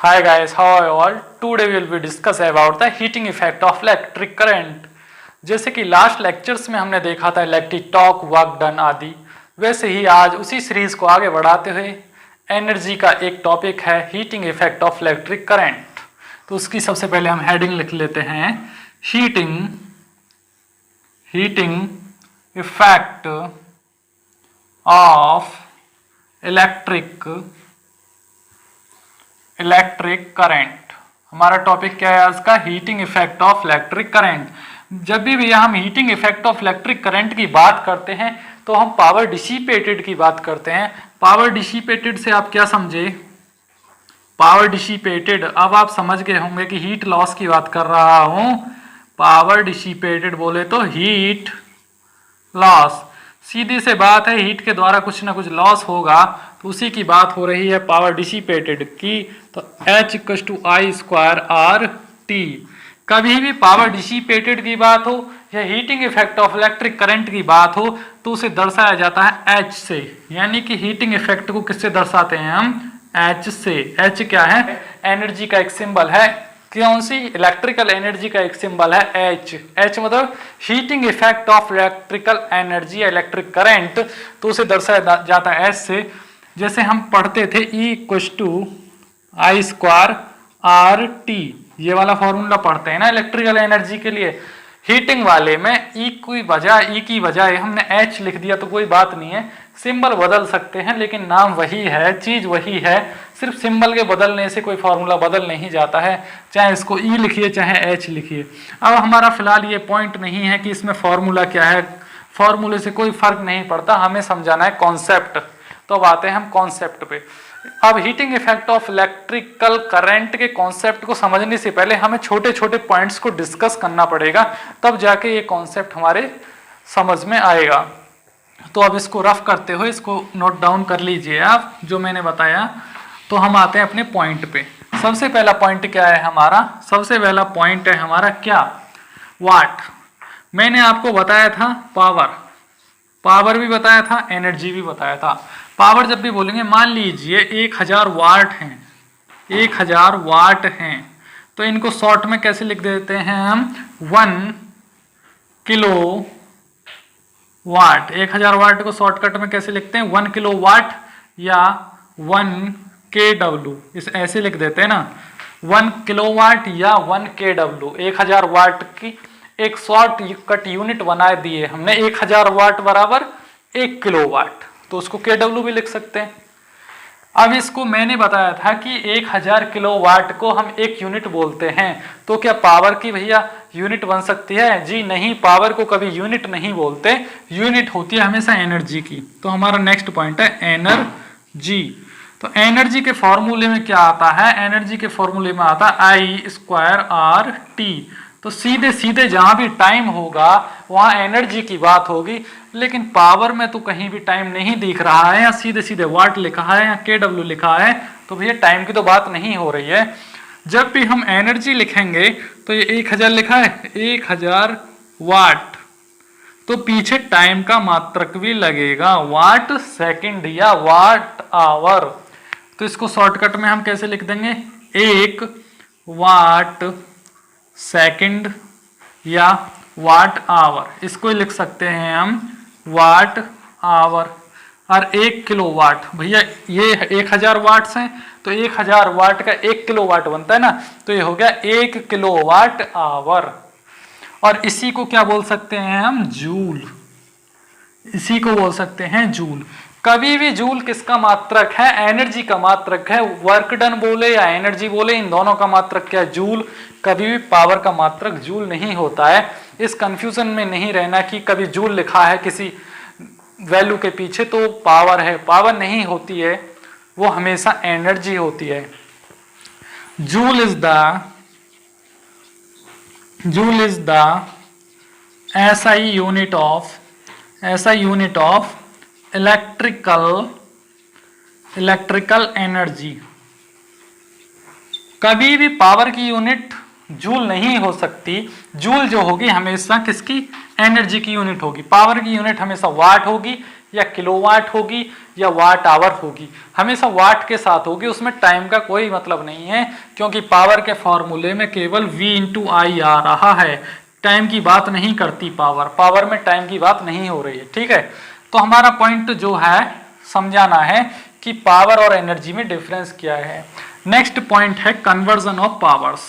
Hi guys, how are you all? Today we will be discuss about the heating effect of electric current. जैसे कि last lectures में हमने देखा था electric torque, work done आदि, वैसे ही आज उसी सीरीज को आगे बढ़ाते हुए एनर्जी का एक टॉपिक है heating effect of electric current. तो उसकी सबसे पहले हम हेडिंग लिख लेते हैं, heating effect of electric current. हमारा टॉपिक क्या है आज का? Heating effect of electric current. जब भी भैया हम heating effect of electric current की बात करते हैं तो हम पावर डिसिपेटेड की बात करते हैं। पावर डिसिपेटेड से आप क्या समझे? पावर डिसिपेटेड, अब आप समझ गए होंगे कि हीट लॉस की बात कर रहा हूं। पावर डिसिपेटेड बोले तो हीट लॉस, सीधी से बात है, हीट के द्वारा कुछ ना कुछ लॉस होगा, तो उसी की बात हो रही है पावर डिसिपेटेड की। तो H = I²R T। कभी भी पावर डिसिपेटेड की बात हो या heating effect of electric current की बात हो तो उसे दर्शाया जाता है H से, यानी कि हीटिंग इफेक्ट को किससे दर्शाते हैं हम? H से। H क्या है? एनर्जी का एक सिंबल है। कौन सी? इलेक्ट्रिकल एनर्जी का एक सिंबल है H। H मतलब heating effect of electrical energy या इलेक्ट्रिक करंट, तो उसे दर्शाया जाता है H से। जैसे हम पढ़ते थे E = I²R T, ये वाला फॉर्मूला पढ़ते हैं ना इलेक्ट्रिकल एनर्जी के लिए। हीटिंग वाले में E की बजाय हमने H लिख दिया तो कोई बात नहीं है, सिंबल बदल सकते हैं लेकिन नाम वही है, चीज वही है। सिर्फ सिंबल के बदलने से कोई फॉर्मूला बदल नहीं जाता है, चाहे इसको E लिखिए चाहे H लिखिए। अब हमारा फिलहाल ये पॉइंट नहीं है कि इसमें फॉर्मूला क्या है, फॉर्मूले से कोई फर्क नहीं पड़ता, हमें समझाना है कॉन्सेप्ट। तो अब आते हैं हम कॉन्सेप्ट पे। अब heating effect of electrical current के कॉन्सेप्ट को समझने से पहले हमें छोटे छोटे पॉइंट्स को डिस्कस करना पड़ेगा, तब जाके ये कॉन्सेप्ट हमारे समझ में आएगा। तो अब इसको रफ करते हुए इसको नोट डाउन कर लीजिए आप जो मैंने बताया। तो हम आते हैं अपने पॉइंट पे। सबसे पहला पॉइंट क्या है हमारा? सबसे पहला पॉइंट है हमारा क्या? वाट। मैंने आपको बताया था पावर भी बताया था, एनर्जी भी बताया था। पावर जब भी बोलेंगे, मान लीजिए 1000 वाट हैं, 1000 वाट हैं, तो इनको शॉर्ट में कैसे लिख देते हैं हम? 1 किलो वाट। 1000 वाट को शॉर्टकट में कैसे लिखते हैं? 1 किलो वाट या 1 kW, इस ऐसे लिख देते हैं ना, 1 किलोवाट या 1 kW। 1000 वाट की एक शॉर्टकट यूनिट बना दिए हमने, 1000 वाट बराबर 1 किलोवाट, तो उसको kW भी लिख सकते हैं। अब इसको मैंने बताया था कि 1000 किलोवाट को हम एक यूनिट बोलते हैं, तो क्या पावर की भैया यूनिट बन सकती है? जी नहीं, पावर को कभी यूनिट नहीं बोलते, यूनिट होती है हमेशा एनर्जी की। तो हमारा नेक्स्ट पॉइंट है एनर्जी। तो एनर्जी के फॉर्मूले में क्या आता है? एनर्जी के फॉर्मूले में आता है I²R T। तो सीधे सीधे जहां भी टाइम होगा वहां एनर्जी की बात होगी, लेकिन पावर में तो कहीं भी टाइम नहीं दिख रहा है, या सीधे सीधे वाट लिखा है या kW लिखा है, तो भैया टाइम की तो बात नहीं हो रही है। जब भी हम एनर्जी लिखेंगे तो ये 1000 लिखा है, 1000 वाट, तो पीछे टाइम का मात्रक भी लगेगा, वाट सेकंड या वाट आवर। तो इसको शॉर्टकट में हम कैसे लिख देंगे? 1 वाट सेकंड या वाट आवर, इसको लिख सकते हैं हम वाट आवर। और 1 किलोवाट, भैया ये 1000 वाट्स हैं तो 1000 वाट का 1 किलोवाट बनता है ना, तो ये हो गया 1 किलोवाट आवर। और इसी को क्या बोल सकते हैं हम? जूल। इसी को बोल सकते हैं जूल। कभी भी जूल किसका मात्रक है? एनर्जी का मात्रक है। वर्क डन बोले या एनर्जी बोले, इन दोनों का मात्रक क्या है? जूल। कभी भी पावर का मात्रक जूल नहीं होता है। इस कंफ्यूजन में नहीं रहना कि कभी जूल लिखा है किसी वैल्यू के पीछे तो पावर है, पावर नहीं होती है, वो हमेशा एनर्जी होती है। Joule is the SI unit of electrical energy. कभी भी पावर की यूनिट जूल नहीं हो सकती। जूल जो होगी हमेशा किसकी? एनर्जी की यूनिट होगी। पावर की यूनिट हमेशा वाट होगी या किलोवाट होगी या वाट आवर होगी, हमेशा वाट के साथ होगी, उसमें टाइम का कोई मतलब नहीं है, क्योंकि पावर के फॉर्मूले में केवल V × I आ रहा है, टाइम की बात नहीं करती पावर में टाइम की बात नहीं हो रही है। ठीक है, तो हमारा पॉइंट जो है समझाना है कि पावर और एनर्जी में डिफरेंस क्या है। नेक्स्ट पॉइंट है conversion of powers,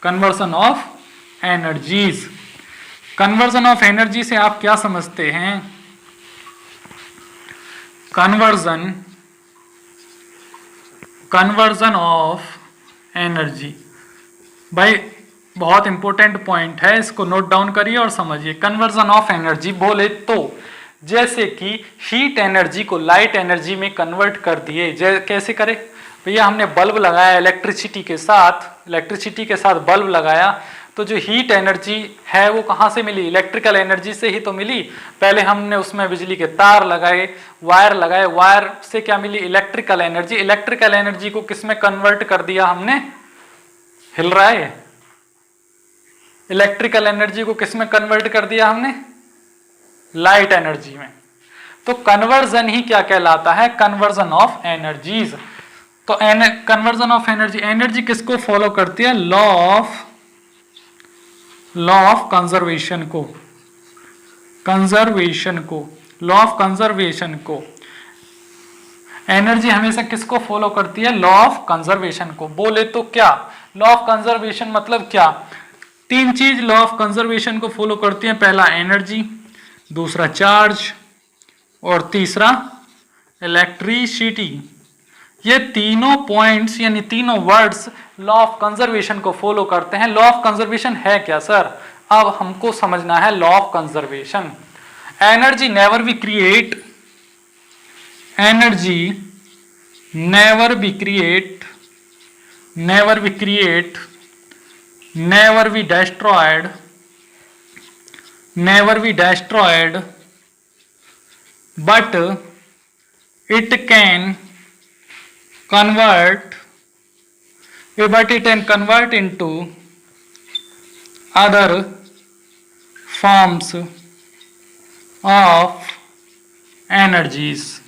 conversion of energies. Conversion of energy से आप क्या समझते हैं? कन्वर्जन ऑफ एनर्जी, भाई बहुत इंपॉर्टेंट पॉइंट है, इसको नोट डाउन करिए और समझिए। कन्वर्जन ऑफ एनर्जी बोले तो जैसे कि हीट एनर्जी को लाइट एनर्जी में कन्वर्ट कर दिए, कैसे करे भैया? हमने बल्ब लगाया इलेक्ट्रिसिटी के साथ बल्ब लगाया, तो जो हीट एनर्जी है वो कहाँ से मिली? इलेक्ट्रिकल एनर्जी से ही तो मिली। पहले हमने उसमें बिजली के तार लगाए, वायर से क्या मिली? Electrical energy. इलेक्ट्रिकल एनर्जी को किस में कन्वर्ट कर दिया हमने? हिल रहा है? इलेक्ट्रिकल एनर्जी को किस में कन्वर्ट कर दिया हमने? लाइट एनर्जी में। तो कन्वर्जन ही क्या कहलाता है? Conversion of energies. तो कन्वर्जन ऑफ एनर्जी किसको फॉलो करती है? लॉ ऑफ कंजर्वेशन को एनर्जी हमेशा किसको फॉलो करती है? लॉ ऑफ कंजर्वेशन को। बोले तो क्या लॉ ऑफ कंजर्वेशन मतलब क्या? तीन चीज लॉ ऑफ कंजर्वेशन को फॉलो करती है। पहला एनर्जी, दूसरा चार्ज और तीसरा इलेक्ट्रिसिटी। ये तीनों पॉइंट्स यानी तीनों वर्ड्स लॉ ऑफ कंजर्वेशन को फॉलो करते हैं। लॉ ऑफ कंजर्वेशन है क्या सर? अब हमको समझना है law of conservation. Energy never be create, never be destroyed, but it can convert into other forms of energies।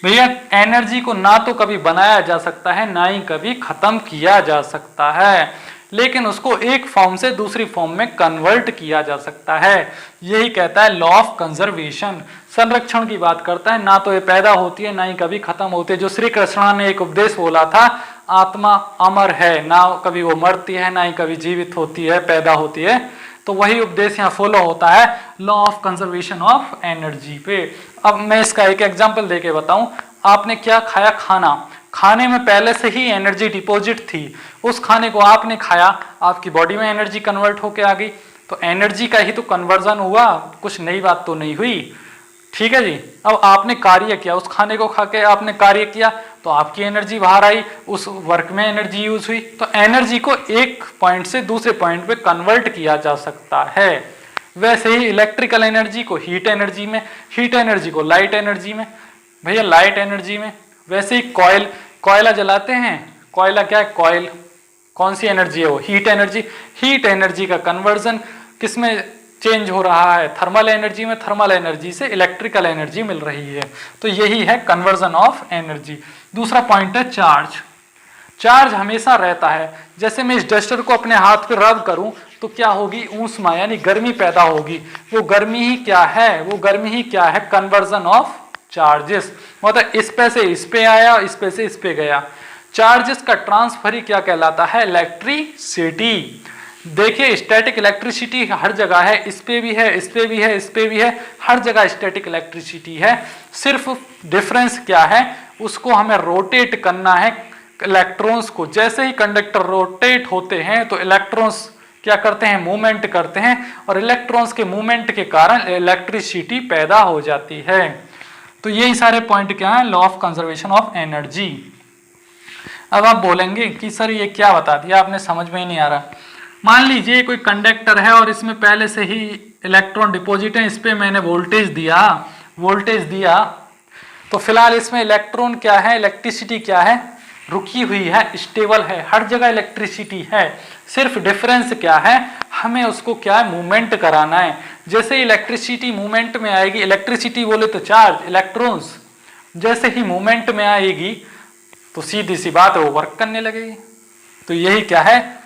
भैया एनर्जी को ना तो कभी बनाया जा सकता है ना ही कभी खत्म किया जा सकता है, लेकिन उसको एक फॉर्म से दूसरी फॉर्म में कन्वर्ट किया जा सकता है। यही कहता है लॉ ऑफ कंजर्वेशन। संरक्षण की बात करता है, ना तो ये पैदा होती है ना ही कभी खत्म होती है। जो श्री कृष्ण ने एक उपदेश बोला था, आत्मा अमर है, ना कभी वो मरती है ना ही कभी जीवित होती है, पैदा होती है, तो वही उपदेश यहाँ फॉलो होता है law of conservation of energy पे। अब मैं इसका एक एग्जांपल देके बताऊं। आपने क्या खाया? खाने में पहले से ही एनर्जी डिपॉजिट थी, उस खाने को आपने खाया, आपकी बॉडी में एनर्जी कन्वर्ट होके आ गई, तो एनर्जी का ही तो कन्वर्जन हुआ, कुछ नई बात तो नहीं हुई। ठीक है जी। अब आपने कार्य किया, उस खाने को खा के आपने कार्य किया तो आपकी एनर्जी बाहर आई, उस वर्क में एनर्जी यूज हुई। तो एनर्जी को एक पॉइंट से दूसरे पॉइंट पे कन्वर्ट किया जा सकता है। वैसे ही इलेक्ट्रिकल एनर्जी को हीट एनर्जी में, हीट एनर्जी को लाइट एनर्जी में, भैया लाइट एनर्जी में। वैसे ही कोयला जलाते हैं, कोयला क्या है? कॉइल। कौन सी एनर्जी है वो? Heat energy. हीट एनर्जी का कन्वर्जन किसमें चेंज हो रहा है? थर्मल एनर्जी में। थर्मल एनर्जी से इलेक्ट्रिकल एनर्जी मिल रही है। तो यही है कन्वर्जन ऑफ एनर्जी। दूसरा पॉइंट है चार्ज। चार्ज हमेशा रहता है। जैसे मैं इस डस्टर को अपने हाथ पे रब करूं तो क्या होगी? ऊष्मा यानी गर्मी पैदा होगी। वो गर्मी ही क्या है? Conversion of charges. मतलब इस पे से इस पे आया, इस पे से इस पे गया। चार्जेस का ट्रांसफर ही क्या कहलाता है? इलेक्ट्रिसिटी। देखिए स्टैटिक इलेक्ट्रिसिटी हर जगह है, इस पे भी है, इस पे भी है, इस पे भी है, हर जगह स्टैटिक इलेक्ट्रिसिटी है। सिर्फ डिफरेंस क्या है? उसको हमें रोटेट करना है इलेक्ट्रॉन्स को। जैसे ही कंडक्टर रोटेट होते हैं तो इलेक्ट्रॉन्स क्या करते हैं? मूवमेंट करते हैं, और इलेक्ट्रॉन्स के मूवमेंट के कारण इलेक्ट्रिसिटी पैदा हो जाती है। तो यही सारे पॉइंट क्या है? Law of conservation of energy. अब आप बोलेंगे कि सर ये क्या बता दिया आपने, समझ में ही नहीं आ रहा। मान लीजिए कोई कंडक्टर है और इसमें पहले से ही इलेक्ट्रॉन डिपॉजिट है, इस पे मैंने वोल्टेज दिया, तो फिलहाल इसमें इलेक्ट्रॉन क्या है? इलेक्ट्रिसिटी क्या है? रुकी हुई है, स्टेबल है, हर जगह इलेक्ट्रिसिटी है। सिर्फ डिफरेंस क्या है, हमें उसको क्या है, मूवमेंट कराना है। जैसे इलेक्ट्रिसिटी मूवमेंट में आएगी, इलेक्ट्रिसिटी बोले तो चार्ज, इलेक्ट्रॉन्स, जैसे ही मूवमेंट में आएगी तो सीधी सी बात है वो वर्क करने लगेगी। तो यही क्या है,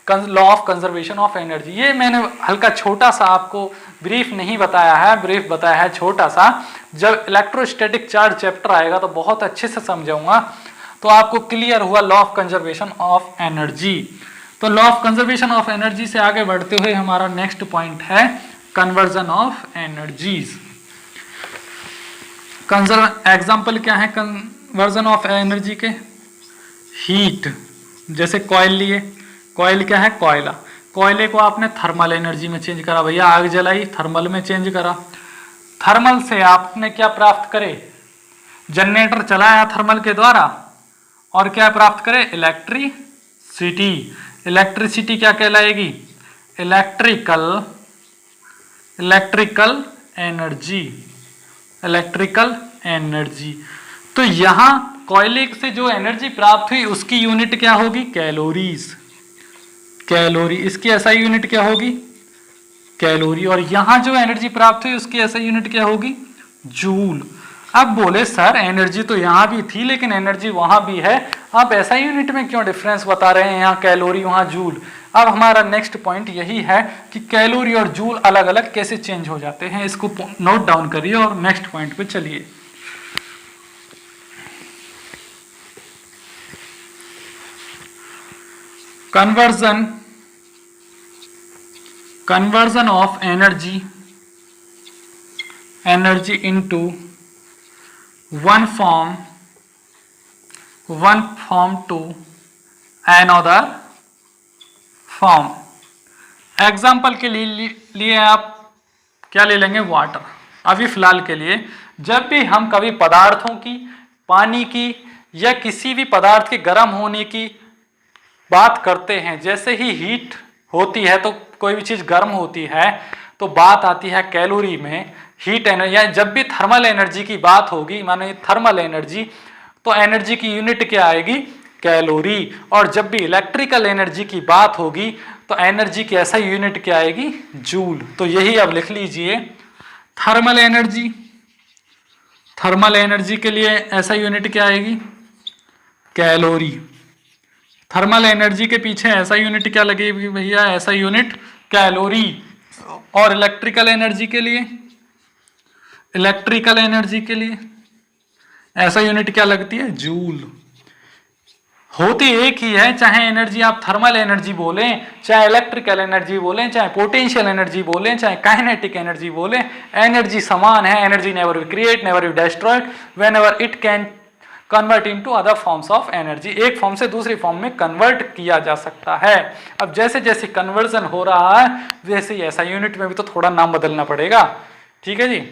law of conservation of energy. ये मैंने हल्का छोटा सा आपको ब्रीफ नहीं बताया है, ब्रीफ बताया है छोटा सा। जब इलेक्ट्रोस्टैटिक चार्ज चैप्टर आएगा तो बहुत अच्छे से समझाऊंगा, तो आपको क्लियर हुआ law of conservation of energy. तो law of conservation of energy से आगे बढ़ते हुए हमारा नेक्स्ट पॉइंट है कन्वर्जन ऑफ एनर्जीज। एग्जाम्पल क्या है कन्वर्जन ऑफ एनर्जी के, हीट, जैसे कॉइल लिए, कॉइल क्या है, कोयला, कोयले को आपने थर्मल एनर्जी में चेंज करा, भैया आग जलाई, थर्मल में चेंज करा। थर्मल से आपने क्या प्राप्त करे, जनरेटर चलाया थर्मल के द्वारा, और क्या प्राप्त करे, इलेक्ट्रिसिटी। इलेक्ट्रिसिटी क्या कहलाएगी, इलेक्ट्रिकल एनर्जी, इलेक्ट्रिकल एनर्जी। तो यहां कोयले से जो एनर्जी प्राप्त हुई उसकी यूनिट क्या होगी, कैलोरीज, कैलोरी। इसकी एसआई यूनिट क्या होगी, कैलोरी। और यहां जो एनर्जी प्राप्त हुई उसकी एसआई यूनिट क्या होगी, जूल। अब बोले सर एनर्जी तो यहां भी थी लेकिन एनर्जी वहां भी है, आप एसआई यूनिट में क्यों डिफरेंस बता रहे हैं, यहाँ कैलोरी वहां जूल। अब हमारा नेक्स्ट पॉइंट यही है कि कैलोरी और जूल अलग अलग कैसे चेंज हो जाते हैं, इसको नोट डाउन करिए और नेक्स्ट पॉइंट पे चलिए। conversion of energy into one form to another form। Example के लिए आप क्या ले लेंगे, वाटर। अभी फिलहाल के लिए जब भी हम कभी पदार्थों की, पानी की या किसी भी पदार्थ के गर्म होने की बात करते हैं, जैसे ही हीट होती है तो कोई भी चीज गर्म होती है तो बात आती है कैलोरी में, हीट एनर्जी। या जब भी थर्मल एनर्जी की बात होगी, मानो थर्मल एनर्जी, तो एनर्जी की यूनिट क्या आएगी, कैलोरी। और जब भी इलेक्ट्रिकल एनर्जी की बात होगी तो एनर्जी की ऐसा यूनिट क्या आएगी, जूल। तो यही अब लिख लीजिए, थर्मल एनर्जी, थर्मल एनर्जी के लिए ऐसा यूनिट क्या आएगी, कैलोरी। थर्मल एनर्जी के पीछे ऐसा यूनिट क्या लगेगी भैया, ऐसा यूनिट कैलोरी। और इलेक्ट्रिकल एनर्जी के लिए, इलेक्ट्रिकल एनर्जी के लिए ऐसा यूनिट क्या लगती है, जूल। होती एक ही है, चाहे एनर्जी आप थर्मल एनर्जी बोलें, चाहे इलेक्ट्रिकल एनर्जी बोलें, चाहे पोटेंशियल एनर्जी बोलें, चाहे काइनेटिक एनर्जी बोलें, एनर्जी समान है। Energy never be create, never be destroyed, whenever it can convert into other forms of energy. एक फॉर्म से दूसरी फॉर्म में कन्वर्ट किया जा सकता है। अब जैसे जैसे कन्वर्जन हो रहा है वैसे ही ऐसा यूनिट में भी तो थोड़ा नाम बदलना पड़ेगा, ठीक है जी।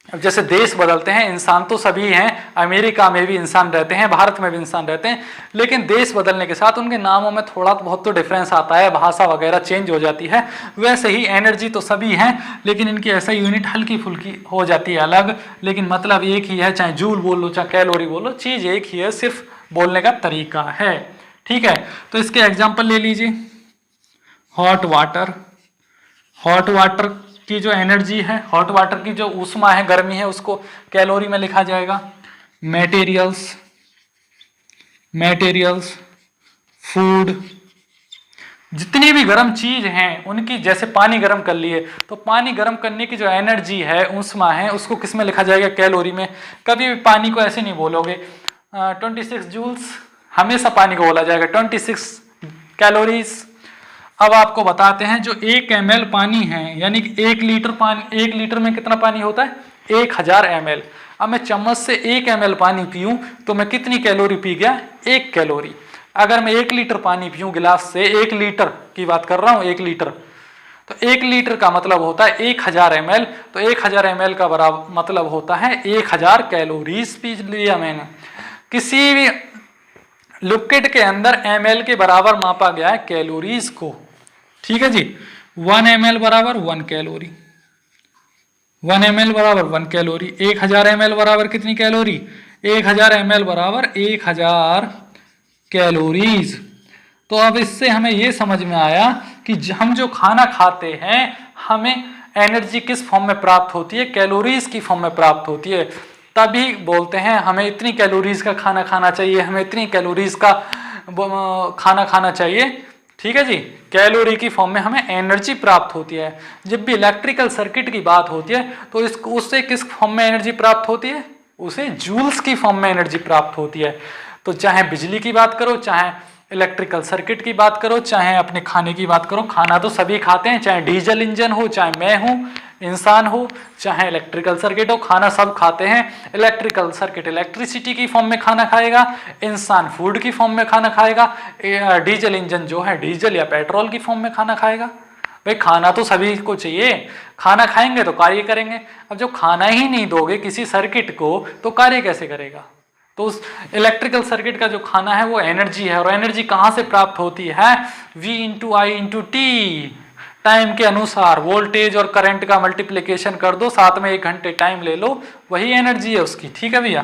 अब जैसे देश बदलते हैं, इंसान तो सभी हैं, अमेरिका में भी इंसान रहते हैं, भारत में भी इंसान रहते हैं, लेकिन देश बदलने के साथ उनके नामों में थोड़ा बहुत तो डिफरेंस आता है, भाषा वगैरह चेंज हो जाती है। वैसे ही एनर्जी तो सभी हैं लेकिन इनकी ऐसा यूनिट हल्की फुल्की हो जाती है अलग, लेकिन मतलब एक ही है। चाहे जूल बोल लो चाहे कैलोरी बोलो, चीज़ एक ही है, सिर्फ बोलने का तरीका है, ठीक है। तो इसके एग्जाम्पल ले लीजिए, हॉट वाटर। हॉट वाटर की जो एनर्जी है, हॉट वाटर की जो ऊष्मा है, गर्मी है, उसको कैलोरी में लिखा जाएगा। मटेरियल्स, मटेरियल्स, फूड, जितनी भी गर्म चीज हैं उनकी, जैसे पानी गर्म कर लिए तो पानी गर्म करने की जो एनर्जी है, ऊष्मा है, उसको किस में लिखा जाएगा, कैलोरी में। कभी भी पानी को ऐसे नहीं बोलोगे 26 जूल्स, हमेशा पानी को बोला जाएगा 26 कैलोरीज। अब आपको बताते हैं, जो 1 ml पानी है, यानी कि 1 लीटर पानी, 1 लीटर में कितना पानी होता है, 1000 ml। अब मैं चम्मच से 1 ml पानी पीऊं तो मैं कितनी कैलोरी पी गया, 1 कैलोरी। अगर मैं 1 लीटर पानी पीऊं गिलास से, 1 लीटर की बात कर रहा हूं, 1 लीटर, तो 1 लीटर का मतलब होता है 1000 ml। तो 1000 ml का बराबर मतलब होता है 1000 कैलोरीज पी लिया मैंने। किसी भी लिक्विड के अंदर ml के बराबर मापा गया है कैलोरीज को, ठीक है जी। 1 ml बराबर 1 कैलोरी, 1 ml बराबर 1 कैलोरी। 1000 ml बराबर कितनी कैलोरी, 1000 ml बराबर 1000 कैलोरीज। तो अब इससे हमें ये समझ में आया कि हम जो खाना खाते हैं हमें एनर्जी किस फॉर्म में प्राप्त होती है, कैलोरीज की फॉर्म में प्राप्त होती है। तभी बोलते हैं हमें इतनी कैलोरीज का खाना खाना चाहिए, हमें इतनी कैलोरीज का खाना खाना चाहिए। ठीक है जी, कैलोरी की फॉर्म में हमें एनर्जी प्राप्त होती है। जब भी इलेक्ट्रिकल सर्किट की बात होती है तो इसको उससे किस फॉर्म में एनर्जी प्राप्त होती है, उसे जूल्स की फॉर्म में एनर्जी प्राप्त होती है। तो चाहे बिजली की बात करो, चाहे इलेक्ट्रिकल सर्किट की बात करो, चाहे अपने खाने की बात करो, खाना तो सभी खाते हैं, चाहे डीजल इंजन हो, चाहे मैं हूं इंसान हो, चाहे इलेक्ट्रिकल सर्किट हो, खाना सब खाते हैं। इलेक्ट्रिकल सर्किट इलेक्ट्रिसिटी की फॉर्म में खाना खाएगा, इंसान फूड की फॉर्म में खाना खाएगा, डीजल इंजन जो है डीजल या पेट्रोल की फॉर्म में खाना खाएगा। भाई खाना तो सभी को चाहिए, खाना खाएंगे तो कार्य करेंगे। अब जो खाना ही नहीं दोगे किसी सर्किट को तो कार्य कैसे करेगा। तो उस इलेक्ट्रिकल सर्किट का जो खाना है वो एनर्जी है, और एनर्जी कहाँ से प्राप्त होती है, V इंटू आई इंटू टी, टाइम के अनुसार वोल्टेज और करंट का मल्टीप्लिकेशन कर दो, साथ में 1 घंटे टाइम ले लो, वही एनर्जी है उसकी। ठीक है भैया,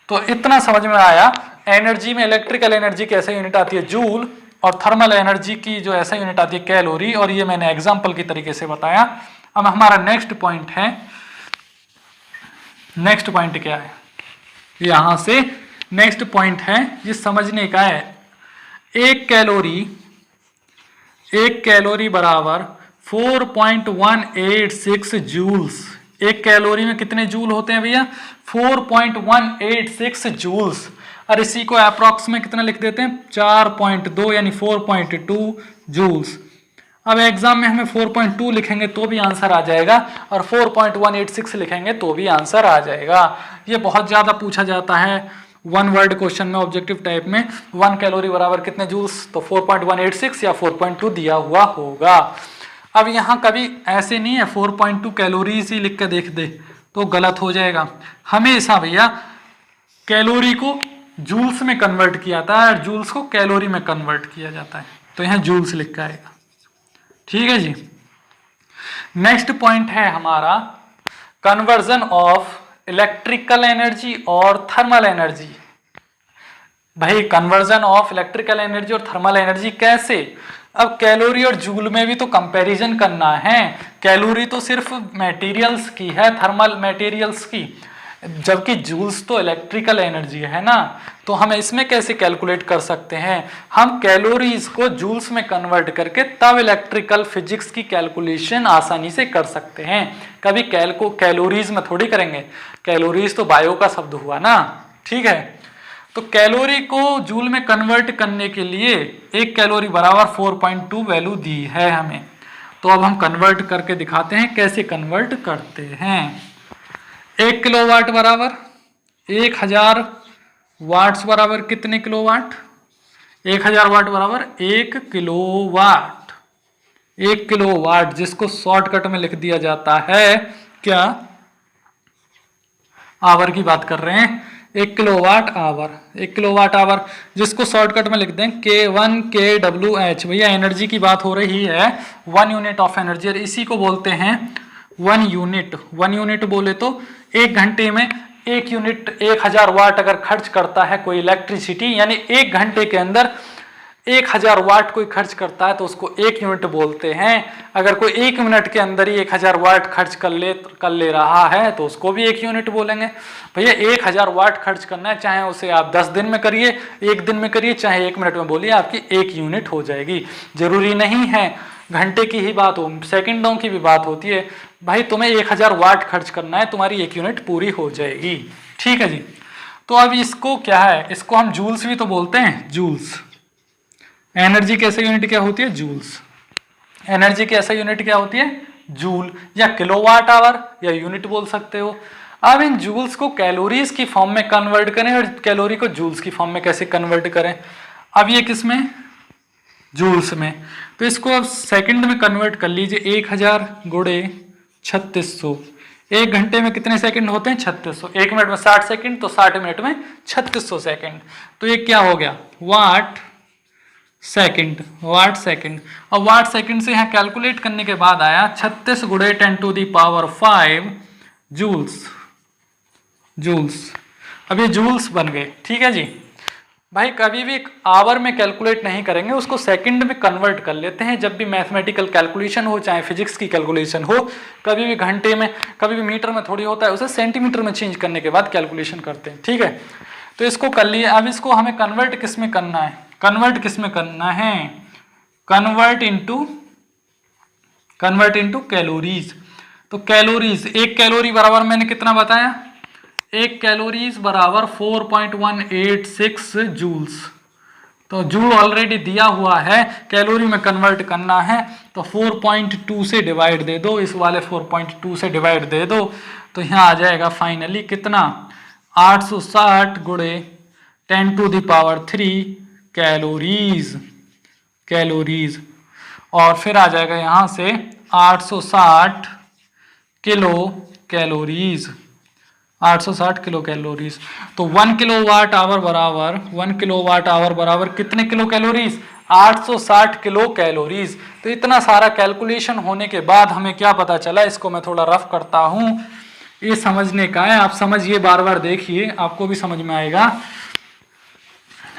तो इतना समझ में आया। एनर्जी में इलेक्ट्रिकल एनर्जी की ऐसे यूनिट आती है जूल, और थर्मल एनर्जी की जो ऐसा यूनिट आती है कैलोरी, और ये मैंने एग्जाम्पल की तरीके से बताया। अब हमारा नेक्स्ट पॉइंट है, नेक्स्ट पॉइंट क्या है, यहां से नेक्स्ट पॉइंट है ये समझने का है। एक कैलोरी बराबर 4.186 जूल्स। एक कैलोरी में कितने जूल होते हैं भैया, 4.186 जूल्स। और इसी को अप्रॉक्स में कितना लिख देते हैं, 4.2 यानी 4.2 जूल्स। अब एग्जाम में हमें 4.2 लिखेंगे तो भी आंसर आ जाएगा, और 4.186 लिखेंगे तो भी आंसर आ जाएगा। ये बहुत ज़्यादा पूछा जाता है 1 वर्ड क्वेश्चन में, ऑब्जेक्टिव टाइप में। 1 कैलोरी बराबर कितने जूल्स, तो 4.186 या 4.2 दिया हुआ होगा। अब यहाँ कभी ऐसे नहीं है 4.2 कैलोरीज ही लिख के देख दे तो गलत हो जाएगा। हमेशा भैया कैलोरी को जूल्स में कन्वर्ट किया जाता है और जूल्स को कैलोरी में कन्वर्ट किया जाता है, तो यहाँ जूल्स लिख के आएगा। ठीक है जी। नेक्स्ट पॉइंट है हमारा कन्वर्जन ऑफ इलेक्ट्रिकल एनर्जी और थर्मल एनर्जी। भाई कन्वर्जन ऑफ इलेक्ट्रिकल एनर्जी और थर्मल एनर्जी कैसे, अब कैलोरी और जूल में भी तो कंपैरिजन करना है। कैलोरी तो सिर्फ मटेरियल्स की है, थर्मल मटेरियल्स की, जबकि जूल्स तो इलेक्ट्रिकल एनर्जी है ना। तो हम इसमें कैसे कैलकुलेट कर सकते हैं, हम कैलोरीज को जूल्स में कन्वर्ट करके तब इलेक्ट्रिकल फिजिक्स की कैलकुलेशन आसानी से कर सकते हैं। कभी कैलोरीज में थोड़ी करेंगे, कैलोरीज तो बायो का शब्द हुआ ना। ठीक है, तो कैलोरी को जूल में कन्वर्ट करने के लिए 1 कैलोरी बराबर 4.2 वैल्यू दी है हमें। तो अब हम कन्वर्ट करके दिखाते हैं कैसे कन्वर्ट करते हैं। 1 किलोवाट बराबर 1000 वाट्स बराबर कितने किलोवाट, 1000 वाट बराबर 1 किलोवाट। 1 किलोवाट जिसको शॉर्टकट में लिख दिया जाता है क्या, आवर की बात कर रहे हैं, 1 किलोवाट आवर। 1 किलोवाट आवर जिसको शॉर्टकट में लिख दें K1 kWh। भैया एनर्जी की बात हो रही है, 1 यूनिट ऑफ एनर्जी, और इसी को बोलते हैं 1 यूनिट। 1 यूनिट बोले तो 1 घंटे में 1 यूनिट 1000 वाट अगर खर्च करता है कोई इलेक्ट्रिसिटी, यानी 1 घंटे के अंदर 1000 वाट कोई खर्च करता है तो उसको 1 यूनिट बोलते हैं। अगर कोई 1 मिनट के अंदर ही 1000 वाट खर्च कर ले रहा है तो उसको भी 1 यूनिट बोलेंगे। भैया 1000 वाट खर्च करना है, चाहे उसे आप 10 दिन में करिए, 1 दिन में करिए, चाहे 1 मिनट में बोलिए, आपकी 1 यूनिट हो जाएगी। जरूरी नहीं है घंटे की ही बात हो, सेकंडों की भी बात होती है। भाई तुम्हें 1000 वाट खर्च करना है, तुम्हारी 1 यूनिट पूरी हो जाएगी। ठीक है जी। तो अब इसको क्या है, इसको हम जूल्स भी तो बोलते हैं, जूल्स। एनर्जी कैसे यूनिट क्या होती है, जूल्स। एनर्जी की ऐसा यूनिट क्या होती है, जूल, या किलोवाट आवर, या यूनिट बोल सकते हो। अब इन जूल्स को कैलोरीज की फॉर्म में कन्वर्ट करें और कैलोरी को जूल्स की फॉर्म में कैसे कन्वर्ट करें। अब ये किस में, जूल्स में। तो इसको अब सेकंड में कन्वर्ट कर लीजिए, 1000 गुणे 3600। 1 घंटे में कितने सेकंड होते हैं, 3600। 1 मिनट में 60 सेकंड, तो 60 मिनट में 3600 सेकंड। तो ये क्या हो गया, वाट सेकंड, वाट सेकंड। और वाट सेकंड से यहाँ कैलकुलेट करने के बाद आया 36 गुणे 10⁵ जूल्स। जूल्स, अब ये जूल्स बन गए। ठीक है जी। भाई कभी भी आवर में कैलकुलेट नहीं करेंगे, उसको सेकंड में कन्वर्ट कर लेते हैं। जब भी मैथमेटिकल कैलकुलेशन हो, चाहे फिजिक्स की कैलकुलेशन हो, कभी भी घंटे में, कभी भी मीटर में थोड़ी होता है, उसे सेंटीमीटर में चेंज करने के बाद कैलकुलेशन करते हैं। ठीक है, तो इसको कर लिए। अब इसको हमें कन्वर्ट किस में करना है? कन्वर्ट किस में करना है? Convert into calories. तो कैलोरीज, एक कैलोरी बराबर मैंने कितना बताया? एक कैलोरीज बराबर 4.186 जूल्स। तो जूल ऑलरेडी दिया हुआ है, कैलोरी में कन्वर्ट करना है तो 4.2 से डिवाइड दे दो, इस वाले 4.2 से डिवाइड दे दो, तो यहाँ आ जाएगा फाइनली कितना? 860 गुणे 10⁻³ कैलोरीज। और फिर आ जाएगा यहाँ से 860 किलो कैलोरीज। 860 kilo calories. तो 1 किलोवाट आवर बराबर कितने किलो कैलोरीज? 860 kilo calories. तो इतना सारा कैलकुलेशन होने के बाद हमें क्या पता चला, इसको मैं थोड़ा रफ करता हूं, ये समझने का है, आप समझिए, बार बार देखिए, आपको भी समझ में आएगा।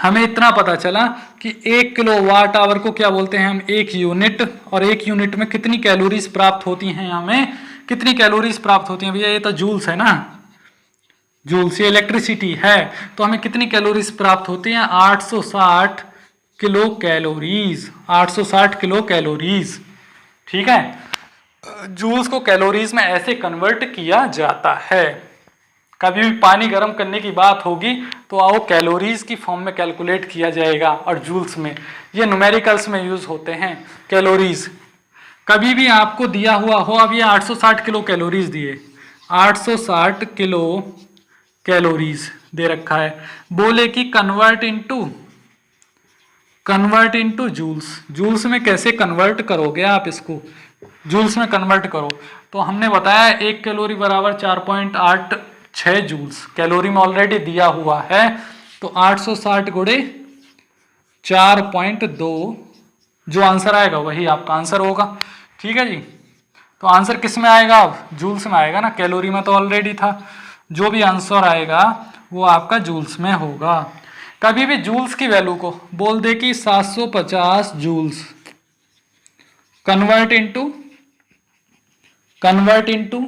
हमें इतना पता चला कि 1 किलोवाट आवर को क्या बोलते हैं हम? एक यूनिट। और एक यूनिट में कितनी कैलोरीज प्राप्त होती हैं? हमें कितनी कैलोरीज प्राप्त होती हैं भैया? ये तो जूल्स है ना, जूल्स, ये इलेक्ट्रिसिटी है। तो हमें कितनी कैलोरीज प्राप्त होती हैं? 860 किलो कैलोरीज। 860 kilo calories. ठीक है, जूल्स को कैलोरीज में ऐसे कन्वर्ट किया जाता है। कभी भी पानी गर्म करने की बात होगी तो वो कैलोरीज की फॉर्म में कैलकुलेट किया जाएगा, और जूल्स में, ये न्यूमेरिकल्स में यूज होते हैं कैलोरीज। कभी भी आपको दिया हुआ हो, अब ये 860 किलो कैलोरीज दिए, 860 किलो कैलोरीज दे रखा है, बोले कि कन्वर्ट इनटू जूल्स। जूल्स में कैसे कन्वर्ट करोगे आप इसको? जूल्स में कन्वर्ट करो तो हमने बताया 1 कैलोरी बराबर 4.86 जूल्स, कैलोरी में ऑलरेडी दिया हुआ है। तो 860 गुणे 4.2, जो आंसर आएगा वही आपका आंसर होगा। ठीक है जी, तो आंसर किस में आएगा? अब जूल्स में आएगा ना, कैलोरी में तो ऑलरेडी था। जो भी आंसर आएगा वो आपका जूल्स में होगा। कभी भी जूल्स की वैल्यू को बोल दे कि 750 जूल्स, कन्वर्ट इनटू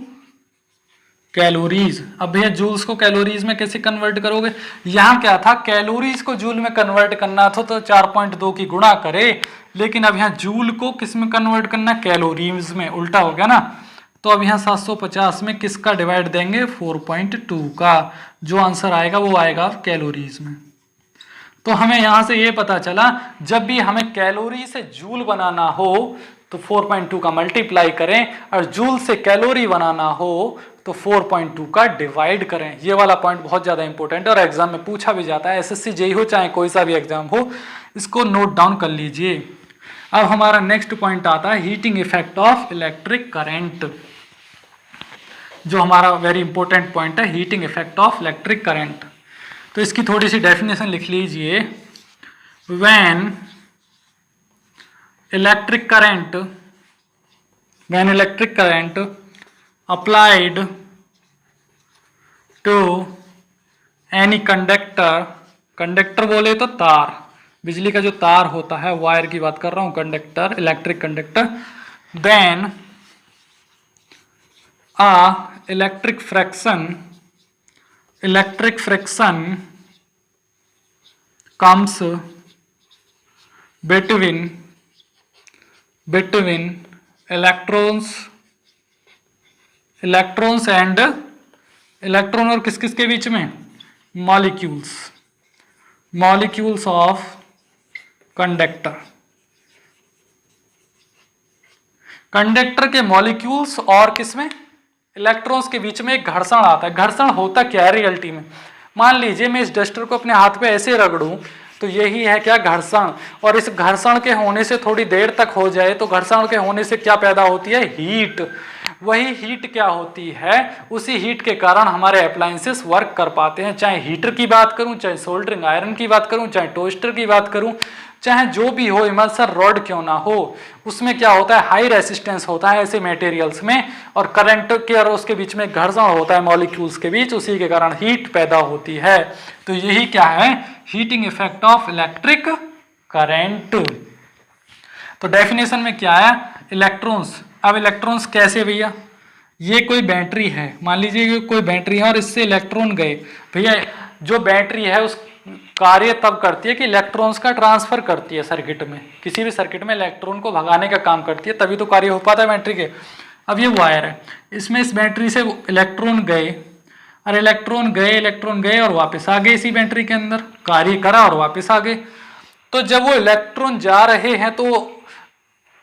कैलोरीज। अब भैया जूल्स को कैलोरीज में कैसे कन्वर्ट करोगे? यहां क्या था, कैलोरीज को जूल में कन्वर्ट करना था तो 4.2 की गुणा करे, लेकिन अब यहाँ जूल को किस में कन्वर्ट करना? कैलोरीज में। उल्टा हो गया ना। तो अब यहाँ 750 में किसका डिवाइड देंगे? 4.2 का। जो आंसर आएगा वो आएगा कैलोरीज में। तो हमें यहां से ये पता चला, जब भी हमें कैलोरी से जूल बनाना हो तो 4.2 का मल्टीप्लाई करें, और जूल से कैलोरी बनाना हो तो 4.2 का डिवाइड करें। ये वाला पॉइंट बहुत ज्यादा इंपॉर्टेंट है और एग्जाम में पूछा भी जाता है, एसएससी जेईई हो चाहे कोई सा भी एग्जाम हो, इसको नोट डाउन कर लीजिए। अब हमारा नेक्स्ट पॉइंट आता है heating effect of electric current, जो हमारा वेरी इंपॉर्टेंट पॉइंट है, heating effect of electric current. तो इसकी थोड़ी सी डेफिनेशन लिख लीजिए। When electric current applied to any conductor बोले तो तार, बिजली का जो तार होता है, वायर की बात कर रहा हूं, conductor, electric conductor, then electric friction comes between electrons and electron और किस किस के बीच में? मॉलिक्यूल्स ऑफ कंडक्टर के मॉलिक्यूल्स और किसमें? इलेक्ट्रॉन्स के बीच में एक घर्षण आता है। घर्षण होता क्या है रियलिटी में? मान लीजिए मैं इस डस्टर को अपने हाथ पे ऐसे रगड़ूं तो यही है क्या? घर्षण। और इस घर्षण के होने से थोड़ी देर तक हो जाए तो घर्षण के होने से क्या पैदा होती है? हीट। वही हीट क्या होती है, उसी हीट के कारण हमारे अप्लायंसेस वर्क कर पाते हैं। चाहे हीटर की बात करूं, चाहे सोल्डरिंग आयरन की बात करूं, चाहे टोस्टर की बात करूं, चाहे जो भी हो, इमल्सन रॉड क्यों ना हो, उसमें क्या होता है, हाई रेसिस्टेंस होता है ऐसे मटेरियल्स में, और करंट के और उसके बीच में घर्षण होता है मॉलिक्यूल्स के बीच, उसी के कारण हीट पैदा होती है। तो यही क्या है, heating effect of electric current. तो डेफिनेशन में क्या है, इलेक्ट्रॉन्स। अब इलेक्ट्रॉन्स कैसे भैया, ये कोई बैटरी है, मान लीजिए कोई बैटरी है और इससे इलेक्ट्रॉन गए। भैया जो बैटरी है उस कार्य तब करती है कि इलेक्ट्रॉन्स का ट्रांसफर करती है सर्किट में, किसी भी सर्किट में इलेक्ट्रॉन को भगाने का काम करती है, तभी तो कार्य हो पाता है बैटरी के। अब ये वायर है, इसमें इस बैटरी से इलेक्ट्रॉन गए, और इलेक्ट्रॉन गए और वापस आ गए, इसी बैटरी के अंदर कार्य करा और वापस आ गए। तो जब वो इलेक्ट्रॉन जा रहे हैं तो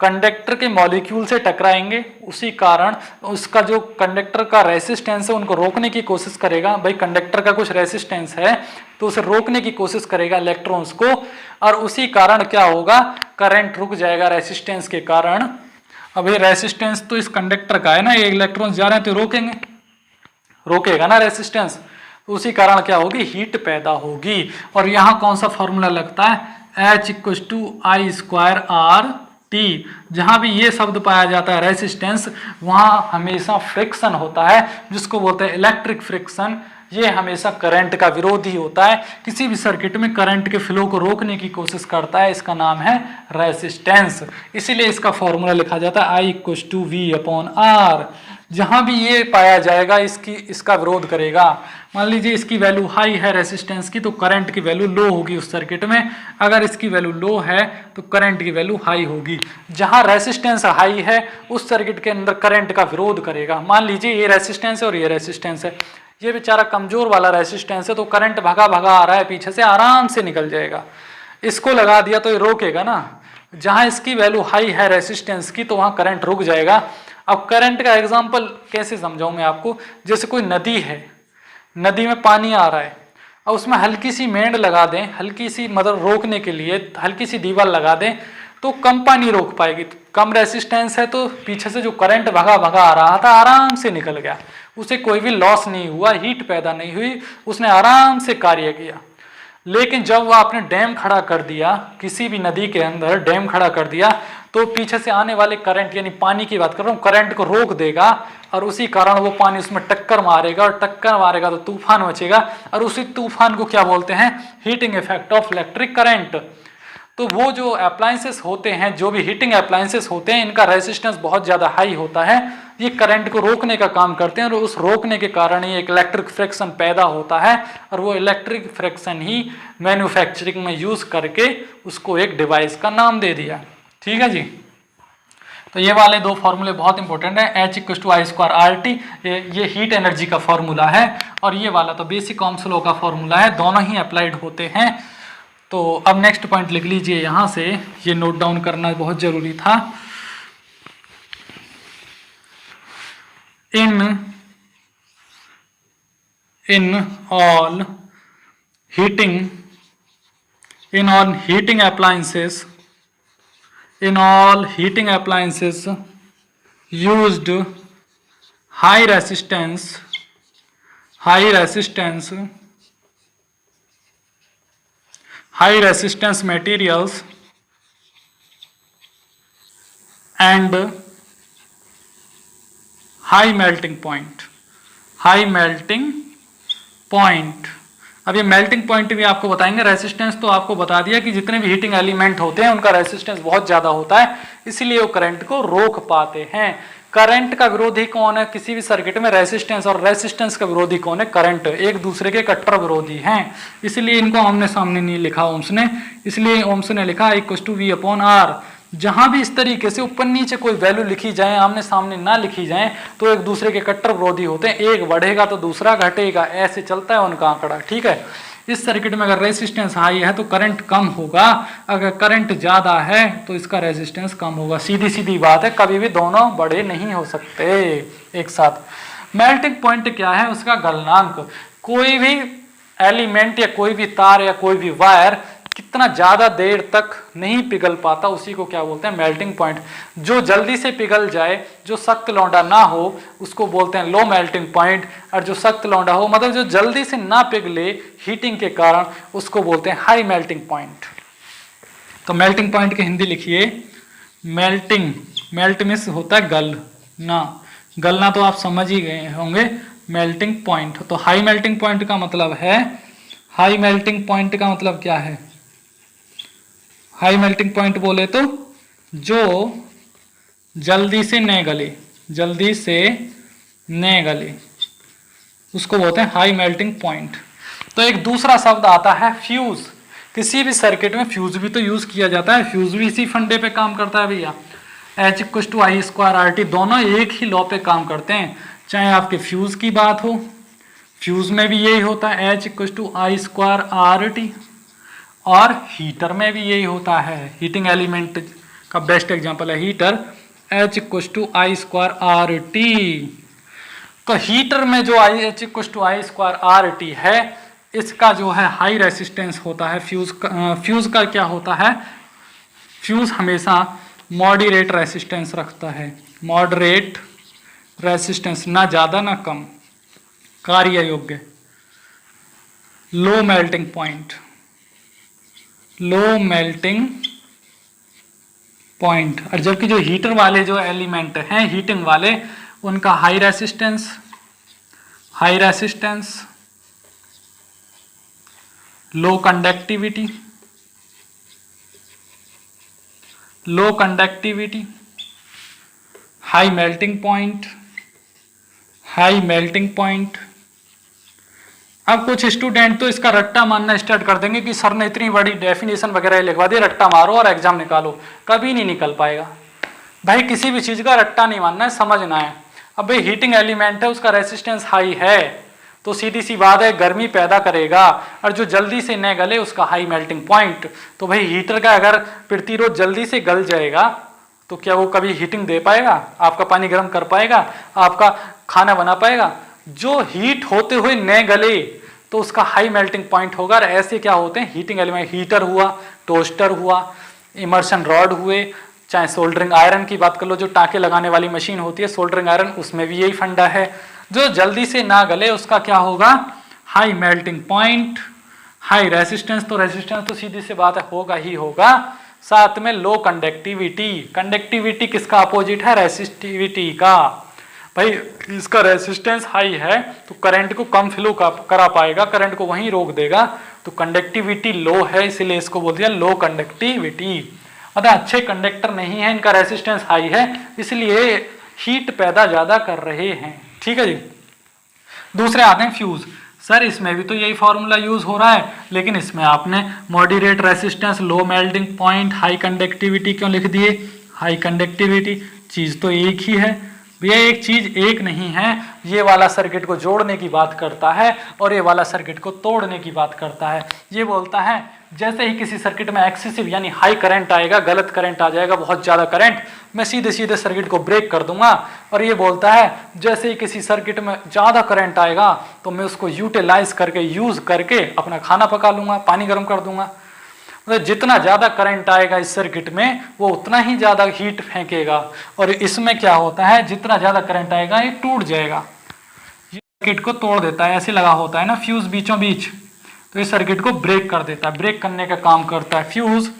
कंडक्टर के मॉलिक्यूल से टकराएंगे, उसी कारण उसका जो कंडक्टर का रेसिस्टेंस है उनको रोकने की कोशिश करेगा। भाई कंडक्टर का कुछ रेसिस्टेंस है तो उसे रोकने की कोशिश करेगा इलेक्ट्रॉन्स को, और उसी कारण क्या होगा, करंट रुक जाएगा रेसिस्टेंस के कारण। अब ये रेसिस्टेंस तो इस कंडक्टर का है ना, ये इलेक्ट्रॉन्स जा रहे हैं तो रोकेगा ना रेसिस्टेंस, तो उसी कारण क्या होगी, हीट पैदा होगी। और यहाँ कौन सा फॉर्मूला लगता है, H=I²R T। जहां भी ये शब्द पाया जाता है रेसिस्टेंस, वहां हमेशा फ्रिक्शन होता है, जिसको बोलते हैं इलेक्ट्रिक फ्रिक्शन। ये हमेशा करंट का विरोधी होता है, किसी भी सर्किट में करंट के फ्लो को रोकने की कोशिश करता है, इसका नाम है रेसिस्टेंस। इसीलिए इसका फॉर्मूला लिखा जाता है I=V/R। जहां भी ये पाया जाएगा इसका विरोध करेगा। मान लीजिए इसकी वैल्यू हाई है रेसिस्टेंस की, तो करंट की वैल्यू लो होगी उस सर्किट में। अगर इसकी वैल्यू लो है तो करंट की वैल्यू हाई होगी। जहां रेसिस्टेंस हाई है उस सर्किट के अंदर करंट का विरोध करेगा। मान लीजिए ये रेसिस्टेंस है और ये रेसिस्टेंस है, ये बेचारा कमजोर वाला रेसिस्टेंस है, तो करंट भगा भगा आ रहा है पीछे से, आराम से निकल जाएगा। इसको लगा दिया तो ये रोकेगा ना। जहां इसकी वैल्यू हाई है रेसिस्टेंस की, तो वहां करंट रुक जाएगा। अब करंट का एग्जांपल कैसे समझाऊं मैं आपको, जैसे कोई नदी है, नदी में पानी आ रहा है, और उसमें हल्की सी मेंढ लगा दें, हल्की सी मतलब रोकने के लिए हल्की सी दीवार लगा दें, तो कम पानी रोक पाएगी। कम रेसिस्टेंस है तो पीछे से जो करंट भगा भगा आ रहा था आराम से निकल गया, उसे कोई भी लॉस नहीं हुआ, हीट पैदा नहीं हुई, उसने आराम से कार्य किया। लेकिन जब वो आपने डैम खड़ा कर दिया, किसी भी नदी के अंदर डैम खड़ा कर दिया, तो पीछे से आने वाले करंट, यानी पानी की बात कर रहा हूँ, करंट को रोक देगा, और उसी कारण वो पानी उसमें टक्कर मारेगा, और टक्कर मारेगा तो तूफान मचेगा, और उसी तूफान को क्या बोलते हैं, heating effect of electric current. तो वो जो अप्लायंसेस होते हैं, जो भी हीटिंग अप्लायंसेस होते हैं, इनका रेसिस्टेंस बहुत ज़्यादा हाई होता है, ये करंट को रोकने का काम करते हैं, और उस रोकने के कारण ही एक इलेक्ट्रिक फ्रिक्शन पैदा होता है, और वो इलेक्ट्रिक फ्रिक्शन ही मैन्युफैक्चरिंग में यूज़ करके उसको एक डिवाइस का नाम दे दिया। ठीक है जी। तो ये वाले दो फॉर्मूले बहुत इंपॉर्टेंट है, H=I²RT, ये हीट एनर्जी का फॉर्मूला है, और ये वाला तो बेसिक ओम्स लॉ का फॉर्मूला है, दोनों ही अप्लाइड होते हैं। तो अब नेक्स्ट पॉइंट लिख लीजिए यहाँ से, ये नोट डाउन करना बहुत जरूरी था। In all heating appliances used high resistance materials and high melting point। अब ये मेल्टिंग पॉइंट भी आपको बताएंगे। रेसिस्टेंस तो आपको बता दिया कि जितने भी हीटिंग एलिमेंट होते हैं उनका रेसिस्टेंस बहुत ज्यादा होता है, इसीलिए वो करंट को रोक पाते हैं। करंट का विरोधी कौन है किसी भी सर्किट में, रेसिस्टेंस, और रेसिस्टेंस का विरोधी कौन है, करंट। एक दूसरे के कट्टर विरोधी हैं, इसलिए इनको आमने सामने नहीं लिखा ओम्स ने, इसलिए ओम्स ने लिखा I=V/R। जहां भी इस तरीके से ऊपर नीचे कोई वैल्यू लिखी जाए, आमने सामने ना लिखी जाए, तो एक दूसरे के कट्टर विरोधी होते हैं, एक बढ़ेगा तो दूसरा घटेगा, ऐसे चलता है उनका आंकड़ा। ठीक है। इस सर्किट में अगर रेसिस्टेंस हाई है तो करंट कम होगा, अगर करंट ज्यादा है तो इसका रेसिस्टेंस कम होगा। सीधी सीधी बात है, कभी भी दोनों बड़े नहीं हो सकते एक साथ। मेल्टिंग पॉइंट क्या है, उसका गलनांक। कोई भी एलिमेंट या कोई भी तार या कोई भी वायर कितना ज़्यादा देर तक नहीं पिघल पाता उसी को क्या बोलते हैं, मेल्टिंग पॉइंट। जो जल्दी से पिघल जाए, जो सख्त लौंडा ना हो, उसको बोलते हैं लो मेल्टिंग पॉइंट। और जो सख्त लौंडा हो मतलब जो जल्दी से ना पिघले हीटिंग के कारण, उसको बोलते हैं हाई मेल्टिंग पॉइंट। तो मेल्टिंग पॉइंट की हिंदी लिखिए मेल्टिंग। मेल्ट मीन्स होता है गलना, गलना तो आप समझ ही गए होंगे, मेल्टिंग पॉइंट। तो हाई मेल्टिंग पॉइंट का मतलब है, हाई मेल्टिंग पॉइंट का मतलब क्या है, हाई मेल्टिंग पॉइंट बोले तो जो जल्दी से न गले, जल्दी से न गले, उसको बोलते हैं हाई मेल्टिंग पॉइंट। तो एक दूसरा शब्द आता है फ्यूज। किसी भी सर्किट में फ्यूज भी तो यूज किया जाता है, फ्यूज भी इसी फंडे पे काम करता है भैया। H = I² RT, दोनों एक ही लॉ पे काम करते हैं। चाहे आपके फ्यूज की बात हो, फ्यूज में भी यही होता है H = I² RT, और हीटर में भी यही होता है। हीटिंग एलिमेंट का बेस्ट एग्जांपल है हीटर, H = I² RT। तो हीटर में जो H = I² RT है, इसका जो है हाई रेसिस्टेंस होता है। फ्यूज का क्या होता है, फ्यूज हमेशा मॉडरेट रेसिस्टेंस रखता है, मॉडरेट रेसिस्टेंस, ना ज़्यादा ना कम, कार्य योग्य। Low melting point, low melting point. और जबकि जो हीटर वाले जो एलिमेंट हैं हीटिंग वाले, उनका high resistance, high resistance, low conductivity, low conductivity, high melting point, high melting point. अब कुछ स्टूडेंट तो इसका रट्टा मारना स्टार्ट कर देंगे कि सर ने इतनी बड़ी डेफिनेशन वगैरह लिखवा दी, रट्टा मारो और एग्जाम निकालो। कभी नहीं निकल पाएगा भाई, किसी भी चीज का रट्टा नहीं मानना है, समझना है। अब भाई हीटिंग एलिमेंट है, उसका रेसिस्टेंस हाई है, तो सीधी सी बात है गर्मी पैदा करेगा, और जो जल्दी से न गले उसका हाई मेल्टिंग पॉइंट। तो भाई हीटर का अगर प्रतिरोध जल्दी से गल जाएगा तो क्या वो कभी हीटिंग दे पाएगा, आपका पानी गर्म कर पाएगा, आपका खाना बना पाएगा? जो हीट होते हुए न गले तो उसका हाई मेल्टिंग पॉइंट होगा। और ऐसे क्या होते हैं हीटिंग एलिमेंट, हीटर हुआ, टोस्टर हुआ, इमर्शन रॉड हुए, चाहे सोल्डरिंग आयरन की बात कर लो, जो टाँके लगाने वाली मशीन होती है सोल्डरिंग आयरन, उसमें भी यही फंडा है। जो जल्दी से ना गले उसका क्या होगा, high melting point, high resistance. तो रेसिस्टेंस तो सीधी सी बात है होगा ही होगा। साथ में लो कंडक्टिविटी, कंडक्टिविटी किसका अपोजिट है, रेसिस्टिविटी का। भाई इसका रेसिस्टेंस हाई है तो करंट को कम फ्लो करा पाएगा, करंट को वहीं रोक देगा। तो कंडक्टिविटी लो है, इसलिए इसको बोल दिया लो कंडक्टिविटी। मतलब अच्छे कंडक्टर नहीं है, इनका रेसिस्टेंस हाई है, इसलिए हीट पैदा ज्यादा कर रहे हैं। ठीक है जी। दूसरे आते हैं फ्यूज। सर इसमें भी तो यही फॉर्मूला यूज हो रहा है, लेकिन इसमें आपने moderate resistance, low melting point, high conductivity क्यों लिख दिए? हाई कंडक्टिविटी चीज तो एक ही है भैया, एक चीज एक नहीं है। ये वाला सर्किट को जोड़ने की बात करता है और ये वाला सर्किट को तोड़ने की बात करता है। ये बोलता है जैसे ही किसी सर्किट में एक्सेसिव यानी हाई करंट आएगा, गलत करंट आ जाएगा, बहुत ज्यादा करंट, मैं सीधे सीधे सर्किट को ब्रेक कर दूंगा। और ये बोलता है जैसे ही किसी सर्किट में ज्यादा करंट आएगा तो मैं उसको यूटिलाइज करके, यूज करके अपना खाना पका लूंगा, पानी गर्म कर दूंगा। मतलब जितना ज्यादा करंट आएगा इस सर्किट में वो उतना ही ज्यादा हीट फेंकेगा। और इसमें क्या होता है, जितना ज्यादा करंट आएगा ये टूट जाएगा, ये सर्किट को तोड़ देता है। ऐसे लगा होता है ना फ्यूज बीचों बीच, तो इस सर्किट को ब्रेक कर देता है, ब्रेक करने का काम करता है फ्यूज।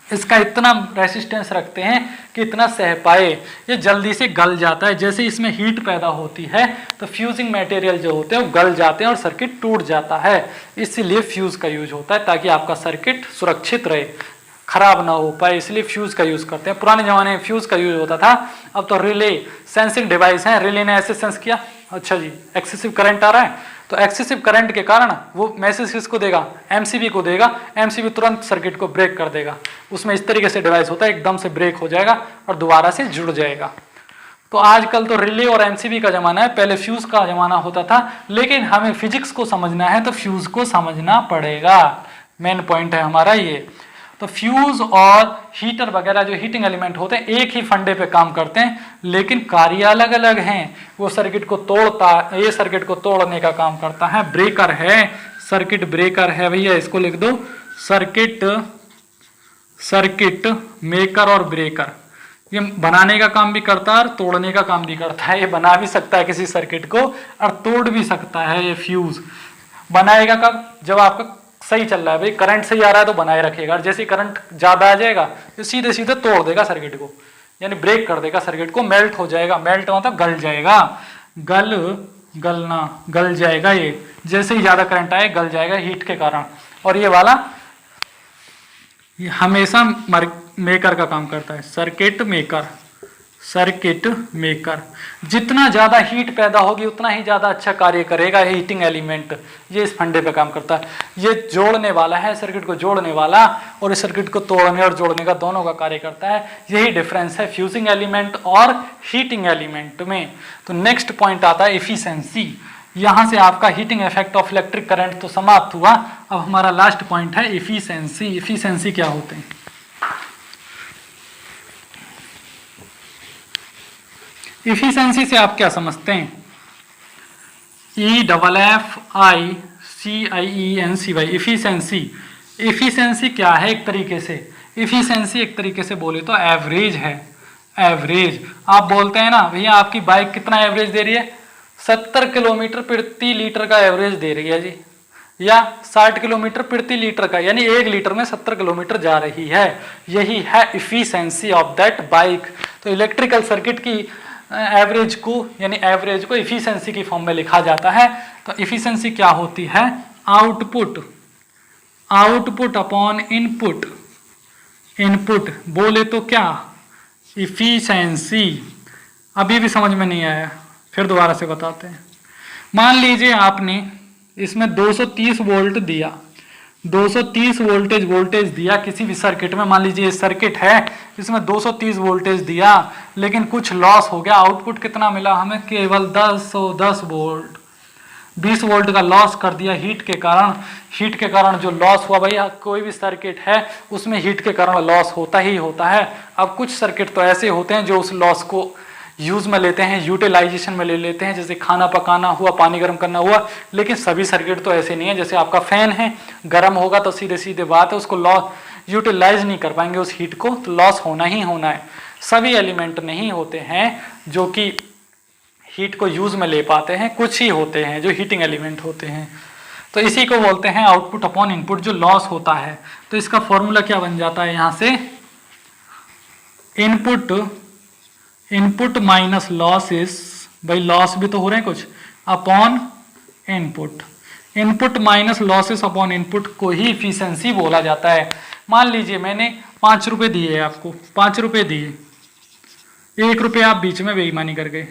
इसका इतना रेसिस्टेंस रखते हैं कि इतना सह पाए, ये जल्दी से गल जाता है। जैसे इसमें हीट पैदा होती है तो फ्यूजिंग मटेरियल जो होते हैं वो गल जाते हैं और सर्किट टूट जाता है। इसीलिए फ्यूज का यूज होता है ताकि आपका सर्किट सुरक्षित रहे, खराब ना हो पाए, इसलिए फ्यूज का यूज करते हैं। पुराने जमाने में फ्यूज का यूज होता था, अब तो रिले सेंसिंग डिवाइस है, रिले ने ऐसे सेंस किया, अच्छा जी एक्सेसिव करंट आ रहा है, तो एक्सेसिव करंट के कारण वो मैसेज किसको देगा, एमसीबी को देगा, एमसीबी तुरंत सर्किट को ब्रेक कर देगा। उसमें इस तरीके से डिवाइस होता है, एकदम से ब्रेक हो जाएगा और दोबारा से जुड़ जाएगा। तो आजकल तो रिले और एमसीबी का जमाना है, पहले फ्यूज का जमाना होता था। लेकिन हमें फिजिक्स को समझना है तो फ्यूज को समझना पड़ेगा, मेन पॉइंट है हमारा ये। तो फ्यूज और हीटर वगैरह जो हीटिंग एलिमेंट होते हैं एक ही फंडे पे काम करते हैं, लेकिन कार्य अलग अलग हैं। वो सर्किट को तोड़ता, ये सर्किट को तोड़ने का काम करता है, ब्रेकर है, सर्किट ब्रेकर है भैया, इसको लिख दो सर्किट मेकर और ब्रेकर, ये बनाने का काम भी करता है और तोड़ने का काम भी करता है। ये बना भी सकता है किसी सर्किट को और तोड़ भी सकता है। ये फ्यूज बनाएगा कब? जब आपका सही चल रहा है, भाई करंट सही आ रहा है तो बनाए रखेगा, और जैसे करंट ज्यादा आ जाएगा तो सीधे सीधे तोड़ देगा सर्किट को, यानी ब्रेक कर देगा सर्किट को, मेल्ट हो जाएगा। मेल्ट मतलब गल जाएगा, गल जाएगा। ये जैसे ही ज्यादा करंट आए गल जाएगा हीट के कारण। और ये वाला ये हमेशा मेकर का काम करता है, सर्किट मेकर। जितना ज्यादा हीट पैदा होगी उतना ही ज्यादा अच्छा कार्य करेगा हीटिंग एलिमेंट। ये इस फंडे पे काम करता है। ये जोड़ने वाला है, सर्किट को जोड़ने वाला, और इस सर्किट को तोड़ने और जोड़ने का दोनों का कार्य करता है। यही डिफरेंस है फ्यूजिंग एलिमेंट और हीटिंग एलिमेंट में। तो नेक्स्ट पॉइंट आता है एफिशिएंसी। यहां से आपका heating effect of electric current तो समाप्त हुआ। अब हमारा लास्ट पॉइंट है एफिशिएंसी। एफिशिएंसी क्या होते हैं? एफिशिएंसी से आप क्या समझते हैं? EFFICIENCY efficiency. एफिशिएंसी क्या है? एक तरीके से एफिशिएंसी एक तरीके से बोले तो एवरेज है। एवरेज आप बोलते हैं ना भैया आपकी बाइक कितना एवरेज दे रही है? 70 किलोमीटर प्रति लीटर का एवरेज दे रही है जी, या 60 किलोमीटर प्रति लीटर का, यानी 1 लीटर में 70 किलोमीटर जा रही है। यही है एफिशिएंसी ऑफ दैट बाइक। तो इलेक्ट्रिकल सर्किट की एवरेज को, यानी एवरेज को एफिशिएंसी की फॉर्म में लिखा जाता है। तो एफिशिएंसी क्या होती है? आउटपुट अपॉन इनपुट बोले तो क्या? एफिशिएंसी। अभी भी समझ में नहीं आया, फिर दोबारा से बताते हैं। मान लीजिए आपने इसमें 230 वोल्ट दिया, 230 वोल्टेज दिया किसी भी सर्किट में। मान लीजिए सर्किट है, इसमें 230 वोल्टेज दिया, लेकिन कुछ लॉस हो गया। आउटपुट कितना मिला हमें? केवल 10 वोल्ट। 20 वोल्ट का लॉस कर दिया हीट के कारण। हीट के कारण जो लॉस हुआ, भैया कोई भी सर्किट है उसमें हीट के कारण लॉस होता ही होता है। अब कुछ सर्किट तो ऐसे होते हैं जो उस लॉस को यूज में लेते हैं, यूटिलाइजेशन में ले लेते हैं, जैसे खाना पकाना हुआ, पानी गर्म करना हुआ। लेकिन सभी सर्किट तो ऐसे नहीं है। जैसे आपका फैन है, गर्म होगा तो सीधे सीधे बात है, उसको लॉस यूटिलाइज नहीं कर पाएंगे उस हीट को, तो लॉस होना ही होना है। सभी एलिमेंट नहीं होते हैं जो कि हीट को यूज में ले पाते हैं, कुछ ही होते हैं जो हीटिंग एलिमेंट होते हैं। तो इसी को बोलते हैं आउटपुट अपॉन इनपुट, जो लॉस होता है। तो इसका फॉर्मूला क्या बन जाता है? यहां से इनपुट माइनस लॉसेस, भाई लॉस भी तो हो रहे हैं कुछ, upon input. Input minus losses upon input को ही इफिशिएंसी बोला जाता है। मान लीजिए मैंने 5 रुपए दिए आपको, 5 रुपए दिए, 1 रुपये आप बीच में बेईमानी कर गए,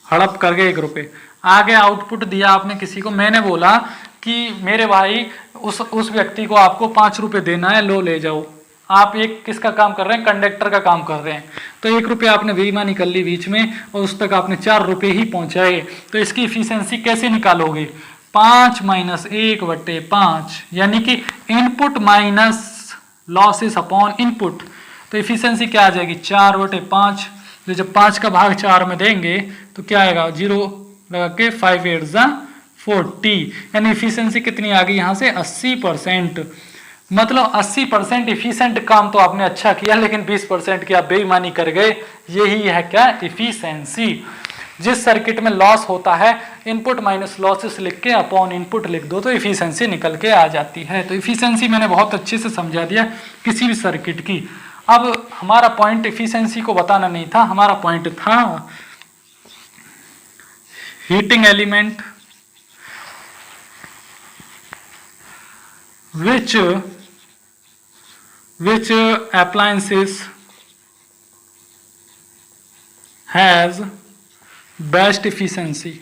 हड़प कर गए 1 रुपये। आगे आउटपुट दिया आपने किसी को, मैंने बोला कि मेरे भाई उस व्यक्ति को आपको 5 रुपये देना है, लो ले जाओ। आप एक किसका काम कर रहे हैं? कंडक्टर का काम कर रहे हैं। तो 1 रुपये आपने बेईमानी कर ली बीच में, और उस तक आपने 4 रुपये ही पहुंचाए। तो इसकी इफिशिएंसी कैसे निकालोगे? 5 माइनस 1/5, यानी कि input minus losses upon input. तो इफिशिएंसी क्या आ जाएगी? 4/5। तो जब 5 का भाग 4 में देंगे तो क्या आएगा? 0 लगा के 5 8 जा 40, यानी इफिशिएंसी कितनी आ गई यहाँ से? 80%। मतलब 80% इफिशिएंट काम तो आपने अच्छा किया, लेकिन 20% की आप बेईमानी कर गए। यही है क्या? इफिशिएंसी। जिस सर्किट में लॉस होता है, इनपुट माइनस लॉसेस लिख के अपॉन इनपुट लिख दो तो इफिशिएंसी निकल के आ जाती है। तो इफिशिएंसी मैंने बहुत अच्छे से समझा दिया किसी भी सर्किट की। अब हमारा पॉइंट इफिशिएंसी को बताना नहीं था, हमारा पॉइंट था heating element which appliances has best efficiency।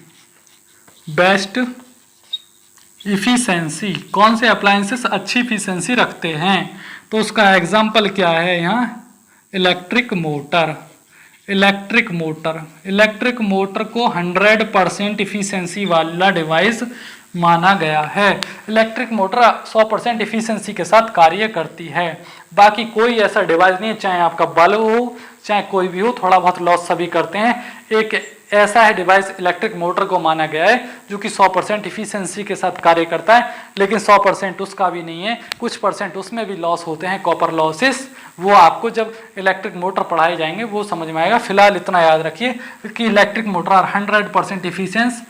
कौन से अप्लायंसेस अच्छी इफिशिएंसी रखते हैं? तो उसका एग्जाम्पल क्या है यहाँ? इलेक्ट्रिक मोटर को 100% इफिशिएंसी वाला डिवाइस माना गया है। इलेक्ट्रिक मोटर 100% इफिशिएंसी के साथ कार्य करती है। बाकी कोई ऐसा डिवाइस नहीं है, चाहे आपका बल्ब हो चाहे कोई भी हो, थोड़ा बहुत लॉस सभी करते हैं। ऐसा है डिवाइस इलेक्ट्रिक मोटर को माना गया है जो कि 100% इफिशियंसी के साथ कार्य करता है, लेकिन 100% उसका भी नहीं है, कुछ परसेंट उसमें भी लॉस होते हैं, कॉपर लॉसेस। वो आपको जब इलेक्ट्रिक मोटर पढ़ाए जाएंगे वो समझ में आएगा। फिलहाल इतना याद रखिए कि इलेक्ट्रिक मोटर आर 100% इफिशियंस,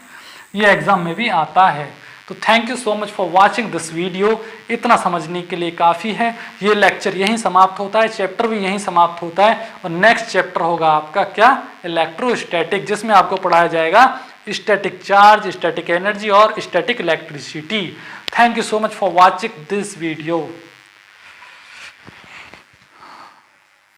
ये एग्जाम में भी आता है। तो thank you so much for watching this video. इतना समझने के लिए काफ़ी है। ये लेक्चर यहीं समाप्त होता है, चैप्टर भी यहीं समाप्त होता है, और नेक्स्ट चैप्टर होगा आपका क्या, इलेक्ट्रोस्टैटिक, जिसमें आपको पढ़ाया जाएगा स्टैटिक चार्ज, स्टैटिक एनर्जी और static electricity. Thank you so much for watching this video.